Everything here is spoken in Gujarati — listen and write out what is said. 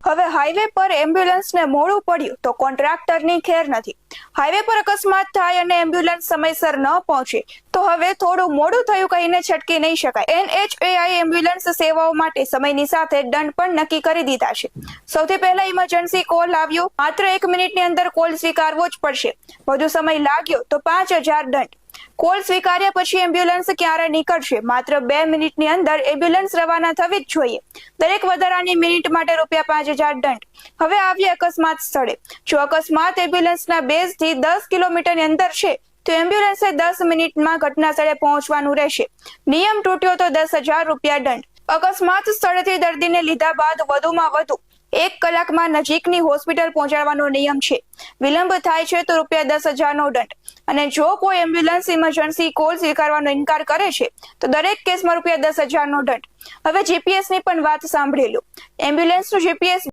હવે હાઈવે પર એમ્બ્યુલન્સને મોડું પડ્યું તો કોન્ટ્રાક્ટરની ખેર નથી. હાઈવે પર અકસ્માત થાય અને એમ્બ્યુલન્સ સમયસર ન પહોંચે તો હવે થોડું મોડું થયું કહીને છટકી નહીં શકાય. NHAI એમ્બ્યુલન્સ સેવાઓ માટે સમયની સાથે દંડ પણ નક્કી કરી દીધા છે. સૌથી પહેલા ઇમરજન્સી કોલ આવ્યો, માત્ર 1 મિનિટની અંદર કોલ સ્વીકારવો જ પડશે. વધુ સમય લાગ્યો તો 5000 દંડ. કોલ સ્વીકાર્યા પછી એમ્બ્યુલન્સ ક્યારે નીકળશે? માત્ર 2 મિનિટની અંદર એમ્બ્યુલન્સ રવાના થવી જ જોઈએ. દરેક વધારાની મિનિટ માટે ₹5000 દંડ. હવે આવીએ અકસ્માત સ્થળે. જો અકસ્માત એમ્બ્યુલન્સના બેઝથી 10 કિલોમીટરની અંદર છે તો એમ્બ્યુલન્સે 10 મિનિટમાં ઘટના સ્થળે પહોંચવાનું રહેશે. નિયમ તૂટ્યો તો ₹10,000 દંડ. અકસ્માત સ્થળેથી દર્દીને લીધા બાદ વધુમાં વધુ 1 કલાકમાં નજીકની હોસ્પિટલ પહોંચાડવાનો નિયમ છે. વિલંબ થાય છે તો ₹10,000 દંડ. અને જો કોઈ એમ્બ્યુલન્સ ઇમરજન્સી કોલ સ્વીકારવાનો ઇનકાર કરે છે તો દરેક કેસમાં ₹10,000 દંડ. હવે જીપીએસની પણ વાત સાંભળી લો. એમ્બ્યુલન્સનું જીપીએસ